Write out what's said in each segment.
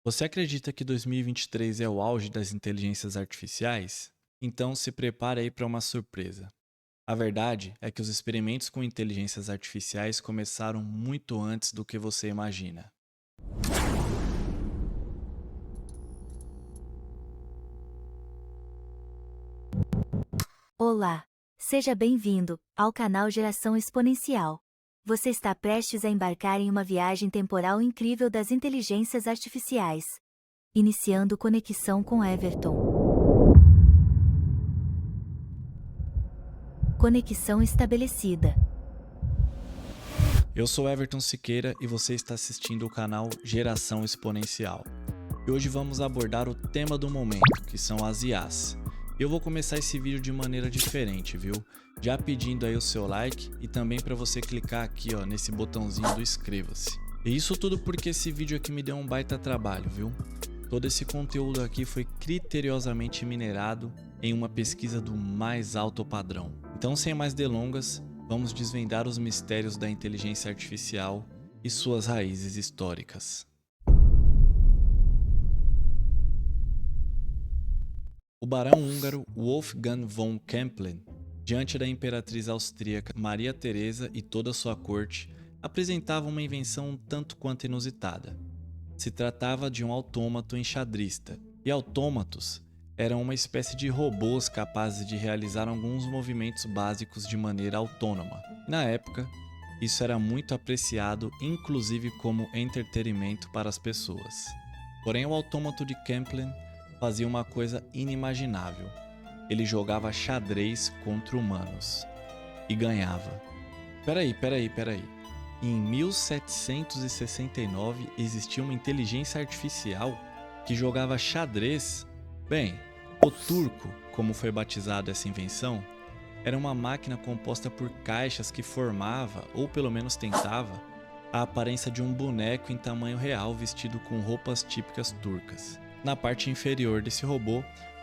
Você acredita que 2023 é o auge das inteligências artificiais? Então se prepare aí para uma surpresa. A verdade é que os experimentos com inteligências artificiais começaram muito antes do que você imagina. Olá! Seja bem-vindo ao canal Geração Exponencial. Você está prestes a embarcar em uma viagem temporal incrível das inteligências artificiais. Iniciando conexão com Everton. Conexão estabelecida. Eu sou Everton Siqueira e você está assistindo o canal Geração Exponencial. E hoje vamos abordar o tema do momento, que são as IAs. Eu vou começar esse vídeo de maneira diferente, viu? Já pedindo aí o seu like e também para você clicar aqui, ó, nesse botãozinho do inscreva-se. E isso tudo porque esse vídeo aqui me deu um baita trabalho, viu? Todo esse conteúdo aqui foi criteriosamente minerado em uma pesquisa do mais alto padrão. Então, sem mais delongas, vamos desvendar os mistérios da inteligência artificial e suas raízes históricas. O barão húngaro Wolfgang von Kempelen, diante da imperatriz austríaca Maria Teresa e toda sua corte, apresentava uma invenção um tanto quanto inusitada. Se tratava de um autômato enxadrista, e autômatos eram uma espécie de robôs capazes de realizar alguns movimentos básicos de maneira autônoma. Na época, isso era muito apreciado, inclusive como entretenimento para as pessoas. Porém, o autômato de Kempelen fazia uma coisa inimaginável. Ele jogava xadrez contra humanos e ganhava. Peraí. Em 1769 existia uma inteligência artificial que jogava xadrez? Bem, o turco, como foi batizado essa invenção, era uma máquina composta por caixas que formava, ou pelo menos tentava, a aparência de um boneco em tamanho real vestido com roupas típicas turcas. Na parte inferior desse robô,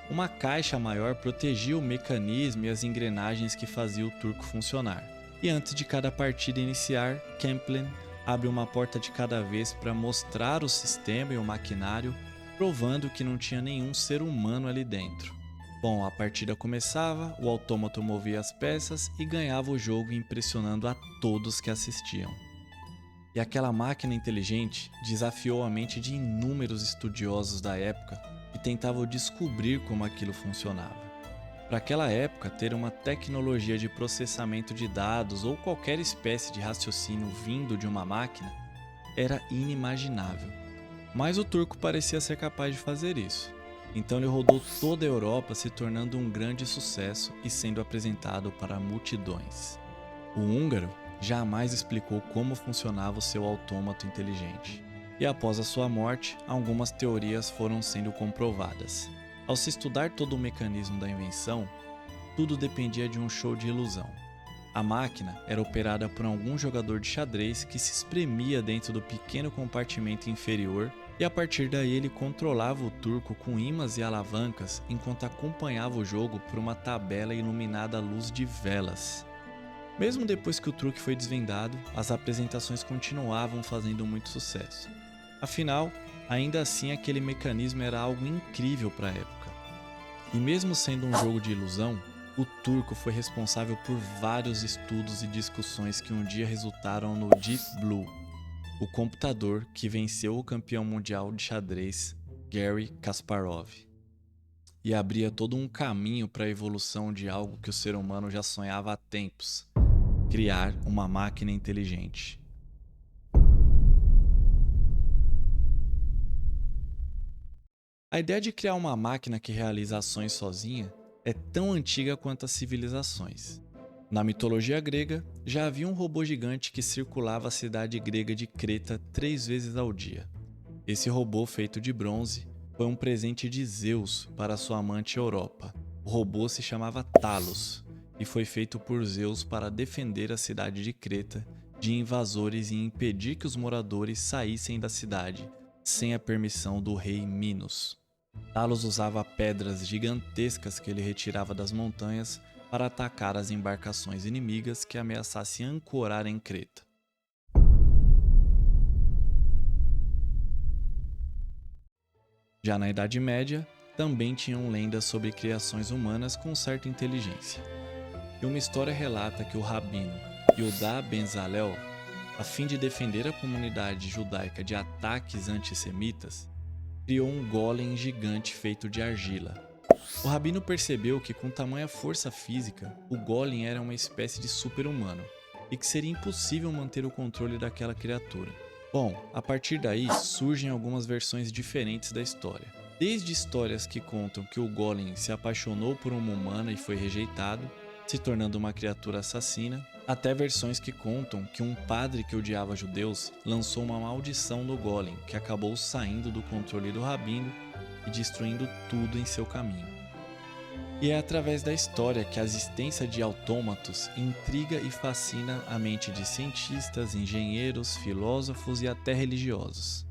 uma caixa maior protegia o mecanismo e as engrenagens que faziam o turco funcionar. E antes de cada partida iniciar, Kempelen abre uma porta de cada vez para mostrar o sistema e o maquinário, provando que não tinha nenhum ser humano ali dentro. Bom, a partida começava, o autômato movia as peças e ganhava o jogo impressionando a todos que assistiam. E aquela máquina inteligente desafiou a mente de inúmeros estudiosos da época que tentavam descobrir como aquilo funcionava. Para aquela época, ter uma tecnologia de processamento de dados ou qualquer espécie de raciocínio vindo de uma máquina era inimaginável. Mas o turco parecia ser capaz de fazer isso. Então ele rodou toda a Europa, se tornando um grande sucesso e sendo apresentado para multidões. O húngaro jamais explicou como funcionava o seu autômato inteligente. E após a sua morte, algumas teorias foram sendo comprovadas. Ao se estudar todo o mecanismo da invenção, tudo dependia de um show de ilusão. A máquina era operada por algum jogador de xadrez que se espremia dentro do pequeno compartimento inferior e a partir daí ele controlava o turco com ímãs e alavancas enquanto acompanhava o jogo por uma tabela iluminada à luz de velas. Mesmo depois que o truque foi desvendado, as apresentações continuavam fazendo muito sucesso. Afinal, ainda assim aquele mecanismo era algo incrível para a época. E mesmo sendo um jogo de ilusão, o turco foi responsável por vários estudos e discussões que um dia resultaram no Deep Blue, o computador que venceu o campeão mundial de xadrez Garry Kasparov. E abria todo um caminho para a evolução de algo que o ser humano já sonhava há tempos: criar uma máquina inteligente. A ideia de criar uma máquina que realiza ações sozinha é tão antiga quanto as civilizações. Na mitologia grega, já havia um robô gigante que circulava a cidade grega de Creta 3 vezes ao dia. Esse robô, feito de bronze, foi um presente de Zeus para sua amante Europa. O robô se chamava Talos e foi feito por Zeus para defender a cidade de Creta de invasores e impedir que os moradores saíssem da cidade sem a permissão do rei Minos. Talos usava pedras gigantescas que ele retirava das montanhas para atacar as embarcações inimigas que ameaçassem ancorar em Creta. Já na Idade Média, também tinham lendas sobre criações humanas com certa inteligência. E uma história relata que o rabino Yehuda ben Zalel, a fim de defender a comunidade judaica de ataques antissemitas, criou um golem gigante feito de argila. O rabino percebeu que com tamanha força física, o golem era uma espécie de super-humano e que seria impossível manter o controle daquela criatura. Bom, a partir daí surgem algumas versões diferentes da história. Desde histórias que contam que o golem se apaixonou por uma humana e foi rejeitado, se tornando uma criatura assassina, até versões que contam que um padre que odiava judeus lançou uma maldição no golem que acabou saindo do controle do rabino e destruindo tudo em seu caminho. E é através da história que a existência de autômatos intriga e fascina a mente de cientistas, engenheiros, filósofos e até religiosos.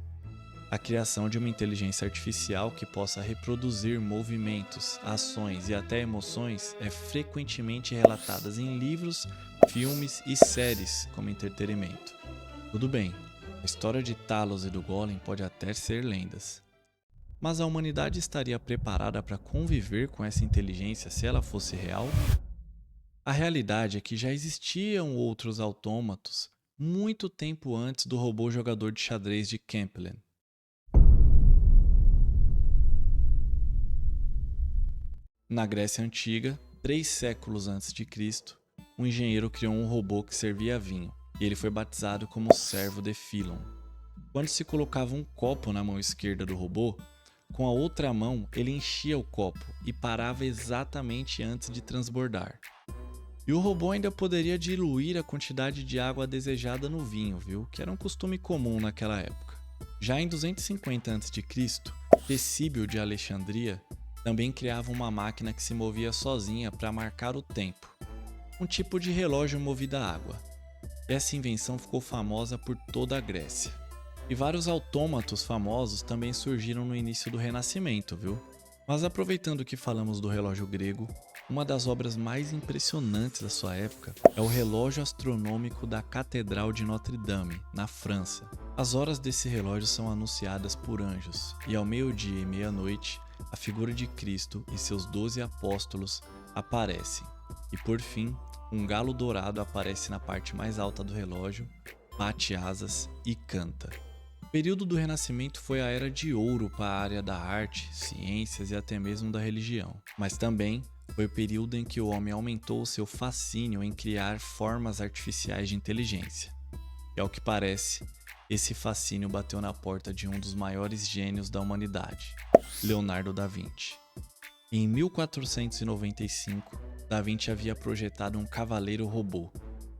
A criação de uma inteligência artificial que possa reproduzir movimentos, ações e até emoções é frequentemente relatada em livros, filmes e séries como entretenimento. Tudo bem, a história de Talos e do Golem pode até ser lendas. Mas a humanidade estaria preparada para conviver com essa inteligência se ela fosse real? A realidade é que já existiam outros autômatos muito tempo antes do robô jogador de xadrez de Kempelen. Na Grécia Antiga, 3 séculos antes de Cristo, um engenheiro criou um robô que servia vinho, e ele foi batizado como servo de Philon. Quando se colocava um copo na mão esquerda do robô, com a outra mão ele enchia o copo e parava exatamente antes de transbordar. E o robô ainda poderia diluir a quantidade de água desejada no vinho, viu? Que era um costume comum naquela época. Já em 250 a.C., Tesíbio de Alexandria também criava uma máquina que se movia sozinha para marcar o tempo, um tipo de relógio movido a água. Essa invenção ficou famosa por toda a Grécia. E vários autômatos famosos também surgiram no início do Renascimento, viu? Mas aproveitando que falamos do relógio grego, uma das obras mais impressionantes da sua época é o relógio astronômico da Catedral de Notre-Dame, na França. As horas desse relógio são anunciadas por anjos, e ao meio-dia e meia-noite, a figura de Cristo e seus 12 apóstolos aparecem. E por fim, um galo dourado aparece na parte mais alta do relógio, bate asas e canta. O período do Renascimento foi a era de ouro para a área da arte, ciências e até mesmo da religião. Mas também foi o período em que o homem aumentou o seu fascínio em criar formas artificiais de inteligência. E ao que parece, esse fascínio bateu na porta de um dos maiores gênios da humanidade, Leonardo da Vinci. Em 1495, Da Vinci havia projetado um cavaleiro robô,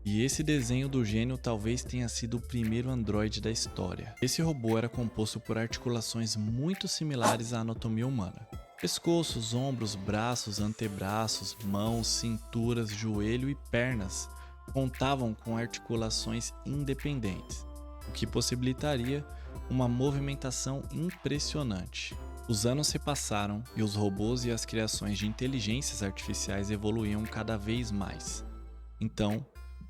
e esse desenho do gênio talvez tenha sido o primeiro androide da história. Esse robô era composto por articulações muito similares à anatomia humana. Pescoços, ombros, braços, antebraços, mãos, cinturas, joelho e pernas contavam com articulações independentes, o que possibilitaria uma movimentação impressionante. Os anos se passaram e os robôs e as criações de inteligências artificiais evoluíam cada vez mais. Então,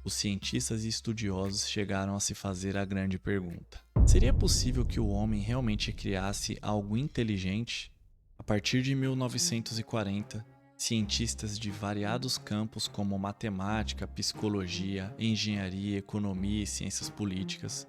os cientistas e estudiosos chegaram a se fazer a grande pergunta: seria possível que o homem realmente criasse algo inteligente? A partir de 1940, cientistas de variados campos como matemática, psicologia, engenharia, economia e ciências políticas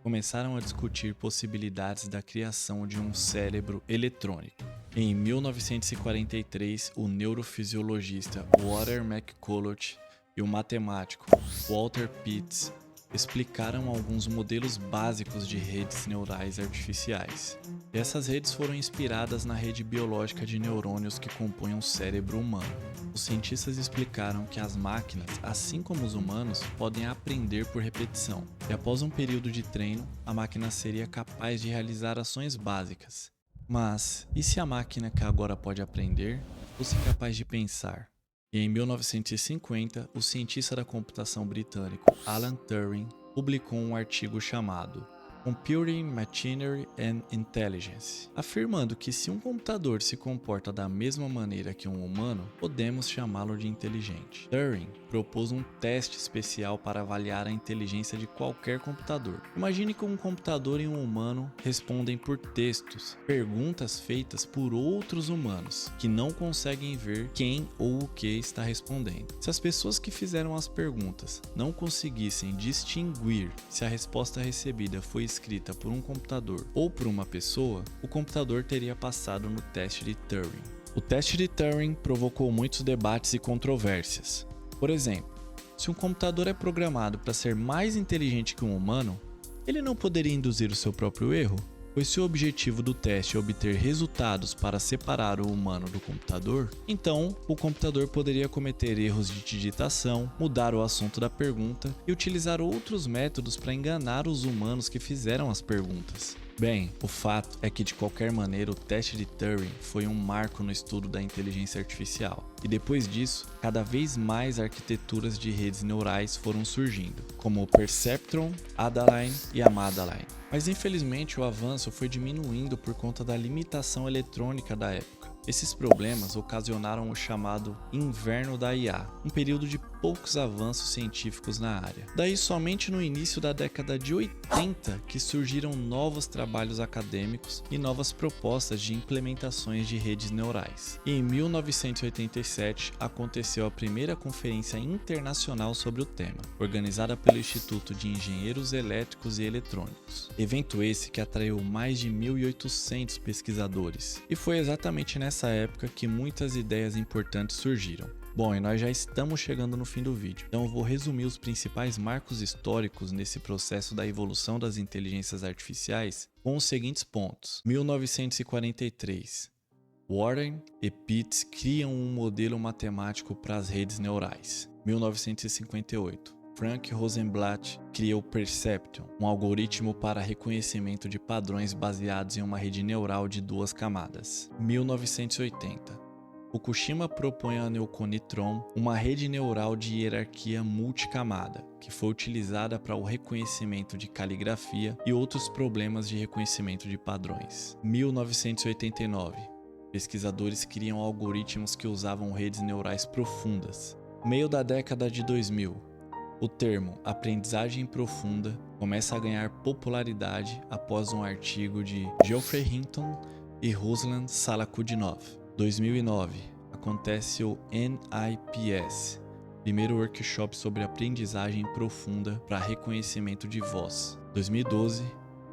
começaram a discutir possibilidades da criação de um cérebro eletrônico. Em 1943, o neurofisiologista Walter McCulloch e o matemático Walter Pitts explicaram alguns modelos básicos de redes neurais artificiais. Essas redes foram inspiradas na rede biológica de neurônios que compõem o cérebro humano. Os cientistas explicaram que as máquinas, assim como os humanos, podem aprender por repetição, e após um período de treino, a máquina seria capaz de realizar ações básicas. Mas, e se a máquina que agora pode aprender fosse capaz de pensar? E em 1950, o cientista da computação britânico Alan Turing publicou um artigo chamado Computing, Machinery and Intelligence, afirmando que se um computador se comporta da mesma maneira que um humano, podemos chamá-lo de inteligente. Turing propôs um teste especial para avaliar a inteligência de qualquer computador. Imagine que um computador e um humano respondem por textos, perguntas feitas por outros humanos, que não conseguem ver quem ou o que está respondendo. Se as pessoas que fizeram as perguntas não conseguissem distinguir se a resposta recebida foi escrita por um computador ou por uma pessoa, o computador teria passado no teste de Turing. O teste de Turing provocou muitos debates e controvérsias. Por exemplo, se um computador é programado para ser mais inteligente que um humano, ele não poderia induzir o seu próprio erro? Pois se o objetivo do teste é obter resultados para separar o humano do computador, então o computador poderia cometer erros de digitação, mudar o assunto da pergunta e utilizar outros métodos para enganar os humanos que fizeram as perguntas. Bem, o fato é que de qualquer maneira o teste de Turing foi um marco no estudo da inteligência artificial. E depois disso, cada vez mais arquiteturas de redes neurais foram surgindo, como o Perceptron, Adaline e a Madeline. Mas infelizmente o avanço foi diminuindo por conta da limitação eletrônica da época. Esses problemas ocasionaram o chamado inverno da IA, um período de poucos avanços científicos na área. Daí somente no início da década de 80 que surgiram novos trabalhos acadêmicos e novas propostas de implementações de redes neurais. E em 1987 aconteceu a primeira conferência internacional sobre o tema, organizada pelo Instituto de Engenheiros Elétricos e Eletrônicos. Evento esse que atraiu mais de 1.800 pesquisadores. E foi exatamente nessa época que muitas ideias importantes surgiram. Bom, e nós já estamos chegando no fim do vídeo, então eu vou resumir os principais marcos históricos nesse processo da evolução das inteligências artificiais com os seguintes pontos. 1943. Warren e Pitts criam um modelo matemático para as redes neurais. 1958. Frank Rosenblatt cria o Perceptron, um algoritmo para reconhecimento de padrões baseados em uma rede neural de 2 camadas. 1980. Fukushima propõe a Neuconitron, uma rede neural de hierarquia multicamada, que foi utilizada para o reconhecimento de caligrafia e outros problemas de reconhecimento de padrões. 1989. Pesquisadores criam algoritmos que usavam redes neurais profundas. Meio da década de 2000. O termo aprendizagem profunda começa a ganhar popularidade após um artigo de Geoffrey Hinton e Ruslan Salakudinov. 2009, acontece o NIPS, primeiro workshop sobre aprendizagem profunda para reconhecimento de voz. 2012,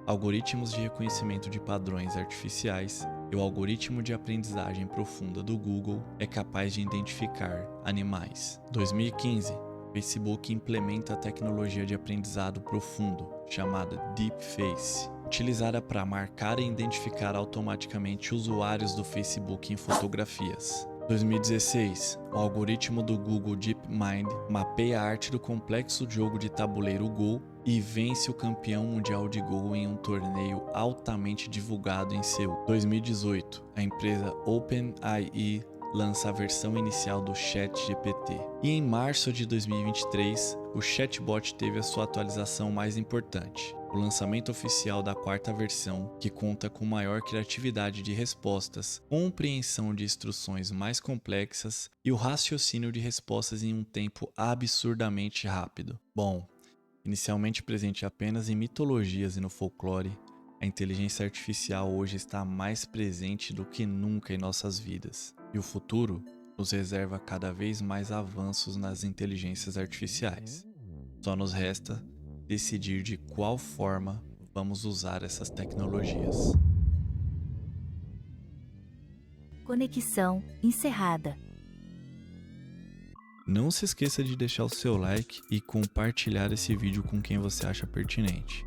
algoritmos de reconhecimento de padrões artificiais e o algoritmo de aprendizagem profunda do Google é capaz de identificar animais. 2015, Facebook implementa a tecnologia de aprendizado profundo, chamada DeepFace, utilizada para marcar e identificar automaticamente usuários do Facebook em fotografias. 2016, o algoritmo do Google DeepMind mapeia a arte do complexo jogo de tabuleiro Go e vence o campeão mundial de Go em um torneio altamente divulgado em Seul. 2018, a empresa OpenAI lança a versão inicial do ChatGPT. E em março de 2023, o chatbot teve a sua atualização mais importante, o lançamento oficial da 4ª versão, que conta com maior criatividade de respostas, compreensão de instruções mais complexas e o raciocínio de respostas em um tempo absurdamente rápido. Bom, inicialmente presente apenas em mitologias e no folclore, a inteligência artificial hoje está mais presente do que nunca em nossas vidas. E o futuro nos reserva cada vez mais avanços nas inteligências artificiais. Só nos resta decidir de qual forma vamos usar essas tecnologias. Conexão encerrada. Não se esqueça de deixar o seu like e compartilhar esse vídeo com quem você acha pertinente.